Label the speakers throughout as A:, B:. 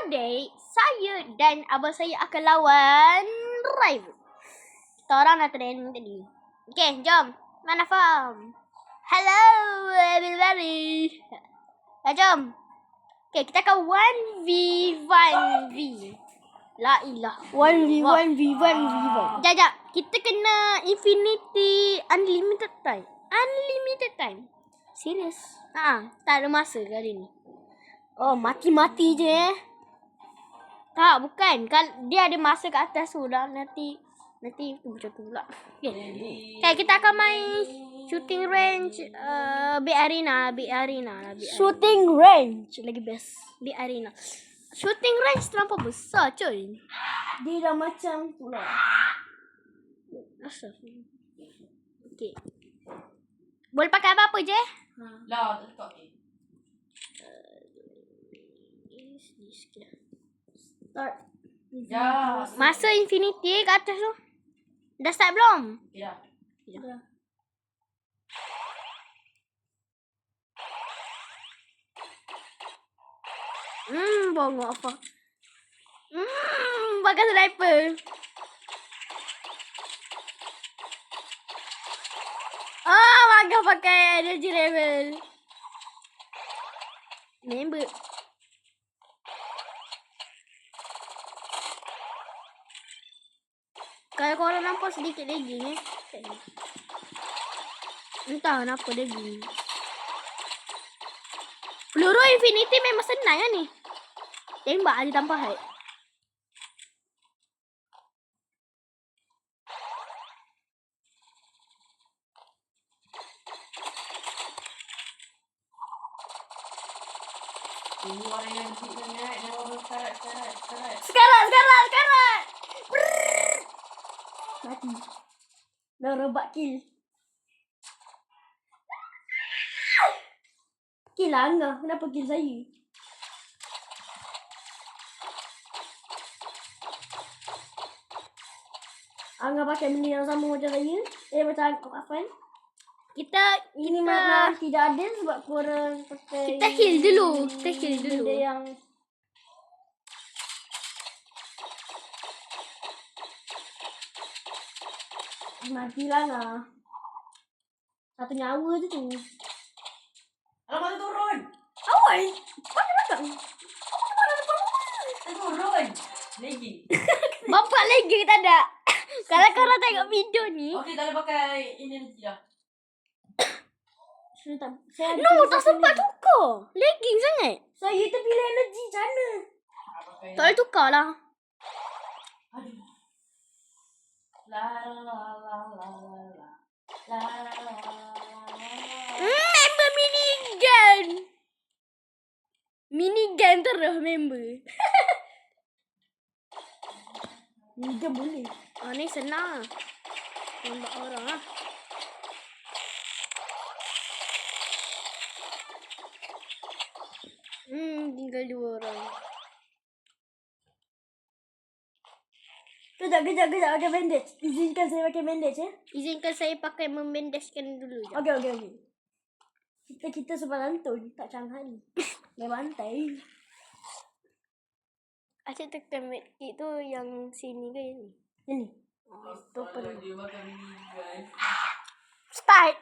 A: today saya dan abang saya akan lawan rival. Kita orang dah training tadi. Okay, jom. Mana form? Hello everybody. Jom. Okay, kita akan 1v1v. La ilah.
B: 1v1v1v1.
A: Jap. Kita kena infinity unlimited time. Unlimited time.
B: Serius?
A: Tak ada masa kali ni.
B: Oh, mati-mati je
A: Tak, bukan. Dia ada masa kat atas tu dah. Nanti tu macam tu pula. Okay, kita akan main shooting range big arena.
B: Shooting range lagi best.
A: Big arena. Shooting range terlampau besar coy.
B: Dia dah macam tu lah.
A: Asal. Okay. Boleh pakai apa-apa je?
C: Lah, tak tak.
B: Start.
C: Ya.
A: Masa infinity kat atas tu. Dah start belum?
C: Ya.
B: Dah.
A: Bongok apa? Pakai sniper. Maga pakai energy level. Member. Kalau korang nampak sedikit lagging entah kenapa lagging. Peluru infinity memang senang kan ni. Tembak aja tanpa height.
C: Ini orang yang hit sangat. Dia orang karat.
A: Sekarat.
B: Mati. Dah rebak kill. Kill lah Angah. Kenapa kill saya? Angah pakai benda yang sama macam saya. Macam Afan.
A: Ini
B: memang tidak adil sebab korang pakai.
A: Kita heal dulu.
B: Benda yang matilah lah. Satu nyawa je tu.
C: Alamak, dia turun.
B: Awal. Mana datang?
C: Dia turun. Lagi.
A: Bapak lagi tak ada. Kalau korang tengok video ni.
C: Okey, tak boleh pakai energy dah.
A: Tak sempat tukar. Lagging sangat.
B: Saya terpilih energi macam mana?
A: Tak boleh tukar lah.
C: Aduh. La la la la la la. La la la la.
A: Member minigun. Minigun terus member.
B: Minigun boleh.
A: Ni senang. Tembak orang lah. Tinggal 2 orang.
B: Kejap pakai bandage. Izinkan saya pakai bandage ya.
A: Izinkan saya pakai membandaskan dulu je.
B: Okey. Kita sebab lantun tak canggih. Main bantai.
A: Asyik tekan medkit tu yang sini ke ni?
B: Ini.
A: Tu perlu.
C: Dia makan minigun.
A: Start.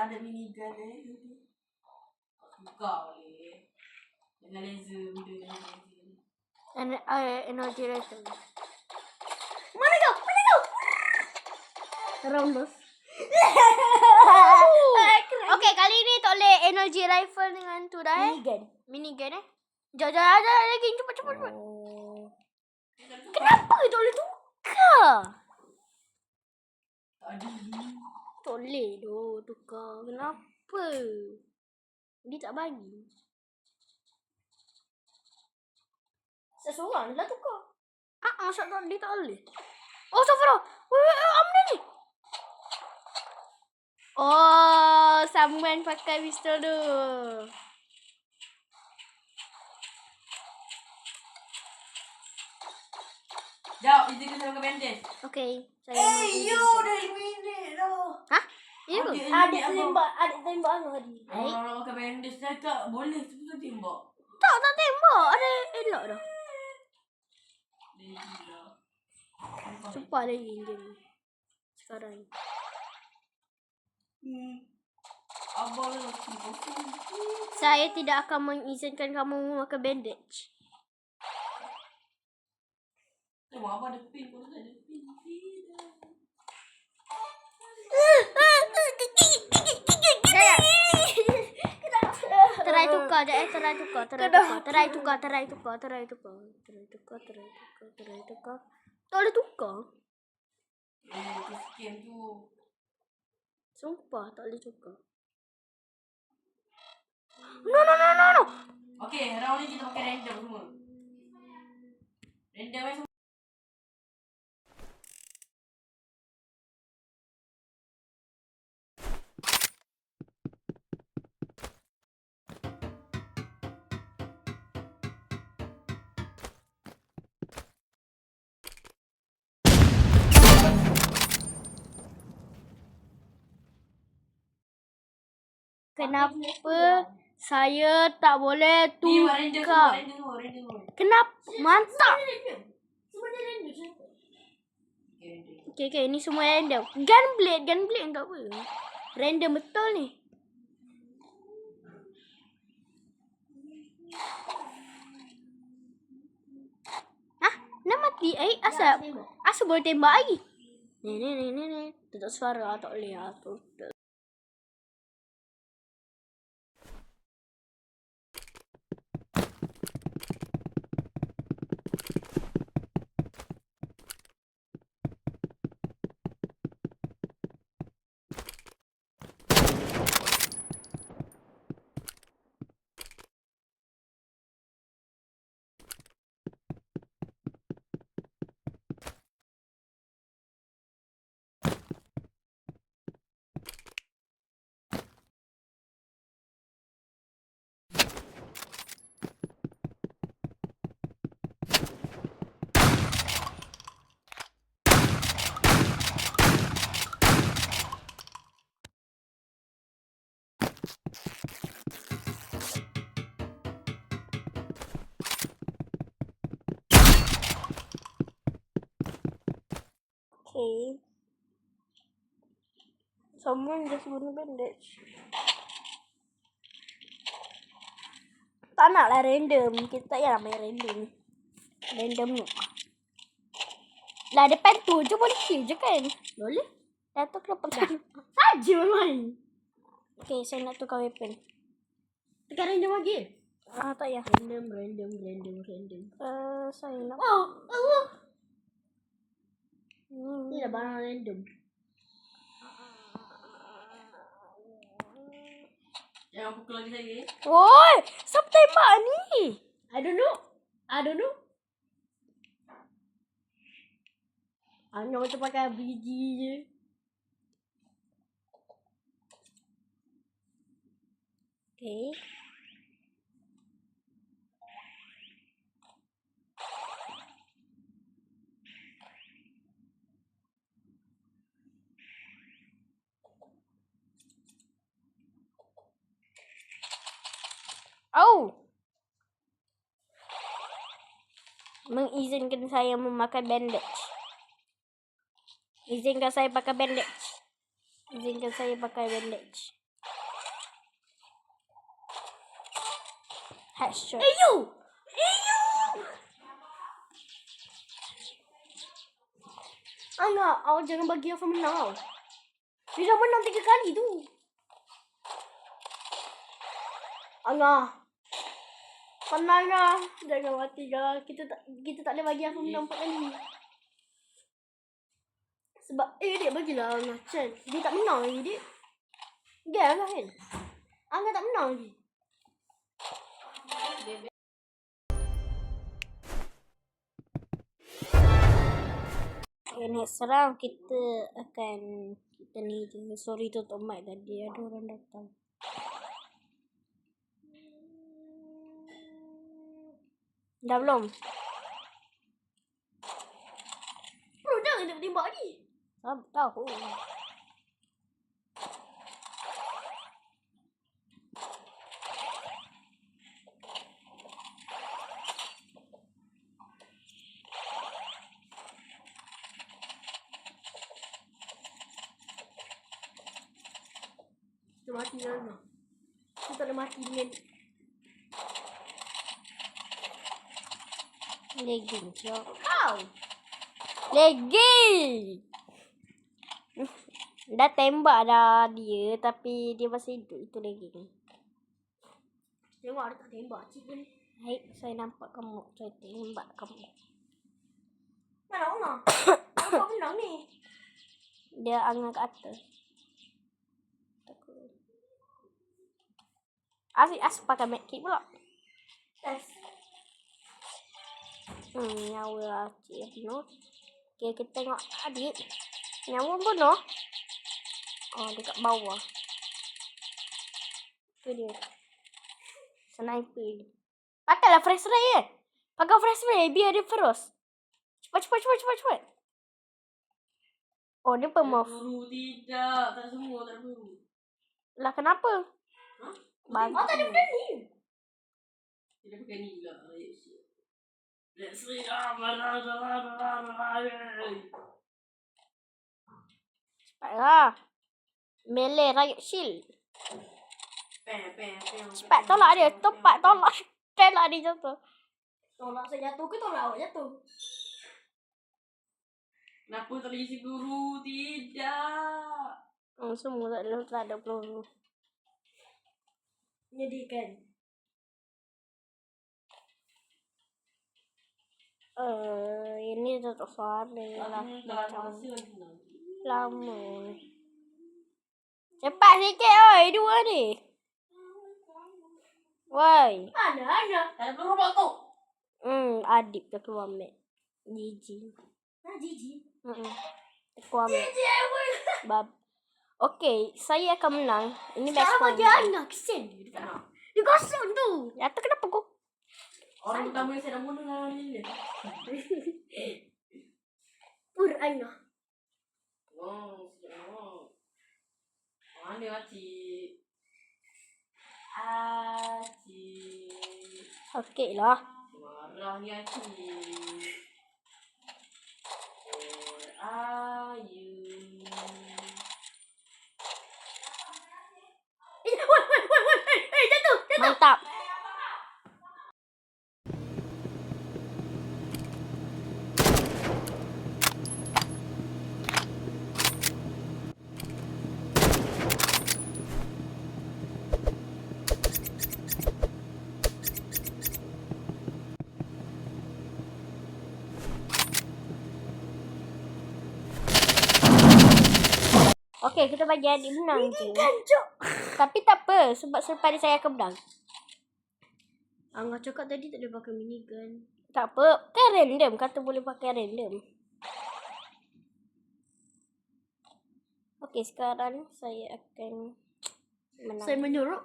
C: Ada minigun buka boleh. Dengan laser, benda dengan laser.
A: Energy rifle.
B: Mana kau? Roundless.
A: Okay, kali ni tak boleh energy rifle dengan tu dah Minigun Jom lagi. Cepat. Kenapa tak boleh tukar? Tak boleh tu tukar. Kenapa? Dia tak bagi.
B: Seseorang dah tukar.
A: Masak tak dia tak boleh. Oh, Safra. Amna ni. Oh, someone pakai pistol tu.
C: Ya, Ya, izinkan saya pakai bandage.
A: Okay. Saya
C: You
A: mengizinkan.
C: dah eliminate dah.
A: Hah? Ya ke?
B: Adik tembak aku tadi.
C: Orang nak pakai bandage dah tak boleh tu tembak.
A: Tak tembak. Ada elok dah.
C: Dia gila.
A: Sumpah lagi game sekarang.
C: Abang dah kosong.
A: Saya tidak akan mengizinkan kamu memakai bandage.
C: Tengok abang ada pin pun tak ada pin.
A: Jaya. Terai tukar je. Terai tukar. Tak boleh tukar.
C: Tu skin tu.
A: Sumpah tak boleh tukar. No.
C: Okay, round ni kita pakai random semua. Random semua.
A: Kenapa saya tak boleh
C: Ni buat random
A: tukar?
C: semua.
A: Kenapa? Mantap.
B: Semuanya random.
C: Okay, random.
A: Okay, ni semua random. Gunblade tak apa. Random betul ni. Hah? Nak mati? Asal boleh tembak lagi? Ni. Tutup suara tak boleh lah. Tutup. Okay. Someone just guna bandage. Tak nak lah random. Kita tak payah main random. Random ni. Lah depan tu je boleh kill je kan? Boleh. Dah tu kenapa kan?
B: Saja main.
A: Okay, saya nak tukar weapon.
B: Tekan random lagi.
A: Tak payah.
B: Random.
A: Saya nak.
B: Allah. Ni dah barang random.
C: Jangan pukul lagi saya.
A: Oi, siapa tembak ni?
B: I don't know. Hanya macam pakai biji je.
A: Okay. Oh. Mengizinkan saya memakai bandage. Izinkan saya pakai bandage. Headshot.
B: You. Angah, awak jangan bagi Alpha menang. Dia dah menang 3 kali tu. Angah. Tenang lah. Jangan mati lah. Kita tak boleh bagi Alpha menang 4 kali. Sebab dia bagilah Angah chance. Dia tak menang lagi dia. Dia lah kan. Angah tak menang lagi.
A: Okay, next round kita ni je. Sorry tutup mic tadi. Ada orang datang. Dah belum?
B: yang nak tembak ni?
A: Tahu.
B: Kita mati dengan kita tak ada mati dengan
A: Legging, cok.
B: kau.
A: Legging! Dah tembak dah dia, tapi dia masih hidup. Itu legging.
B: Tengok ada tak tembak cik ni.
A: Hai, saya nampak kamu. Saya tembak kamu.
B: Mana Ona? Kau menang ni.
A: Dia angkat ke atas. Takut. Asyik pakai medkit pula.
B: Test.
A: Nyawa cik yang penuh. Okay, kita tengok adik. Nyawa penuh. Oh, dekat bawah. Itu dia. Sniper ni. Pakailah fresh ray kan? Pakai fresh ray biar dia terus. Cepat. Oh, dia pemove.
C: Peluru tidak. Tak semua tak peluru.
A: Lah kenapa?
C: Hah?
A: Bagi.
B: Oh, tak ada benda ni.
C: Dia pakai ni lah. Let's see.
A: Cepatlah. Melee riot shield.
C: Pem.
A: Cepat tolak dia. Tolak dia jatuh.
B: Tolak saya jatuh ke tolak awak jatuh?
C: Kenapa tak boleh isi peluru? Tidak.
A: Semua tak ada peluru.
B: Menyedihkan.
A: Ini tutup suara lah. Macam lama. Cepat sikit oi, dua ni. Woi.
B: Mana?
C: Tak ada peluru tu.
A: Adik tu keluar mat. Gigi.
B: Jiji.
A: Keluar mat.
B: Jiji apa?
A: Bab. Okey, saya akan menang. Ini best
B: Sekarang
A: point.
B: bagi anak kesian dia tak nak. Dia kosong tu.
A: Jatuh kenapa kau?
C: Orang pertama yang saya dah bunuh dengan ni.
B: Pur anak.
C: Mana Acik?
A: Okey lah.
C: Marah ni Acik. Where are you?
B: Woi, jatuh.
A: Mantap. Okey, kita bagi adik menang je.
B: Kancuk.
A: Tapi tak apa, sebab selepas ni saya akan menang.
B: Angah cakap tadi tak boleh pakai minigun.
A: Tak apa, kan random. Kata boleh pakai random. Okey, sekarang saya akan menang.
B: Saya menyuruh.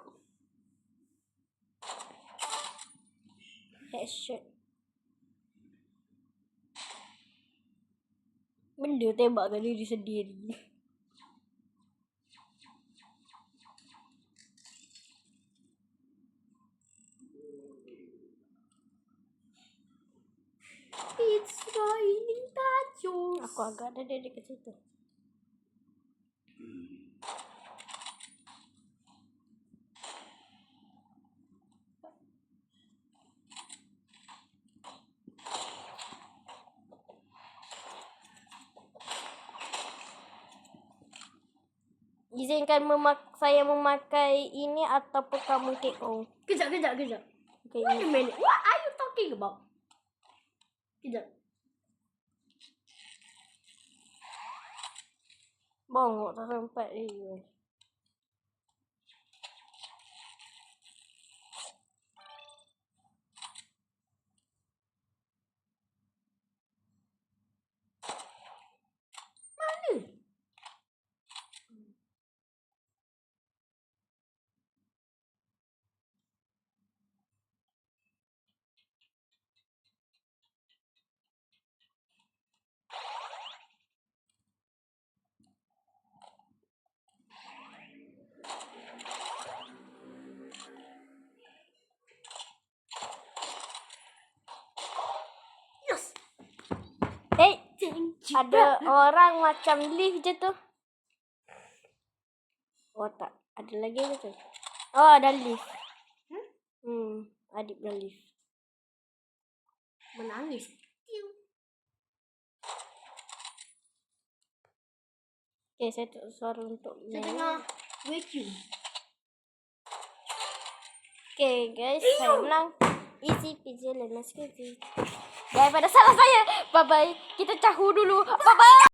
A: Headshot. Benda tembakkan diri sendiri.
B: It's raining tachos.
A: Aku agak ada dia dekat situ. Izinkan saya memakai ini ataupun kamu KO.
B: Kejap.
A: Okay,
B: Wait a minute. What are you talking about? Kejap.
A: bongok tak sempat dia.
B: Ada orang macam lift je tu. Oh tak. Ada lagi ke tu? Oh ada lift. Adik dah lift.
C: Menangis.
B: Okay, saya tak suara untuk
C: Saya
B: main.
C: tengah vacuum.
B: Okay guys, saya menang. Easy peasy lemon squeezy. Daripada salah saya. Bye bye. Kita cahu dulu. Bye bye.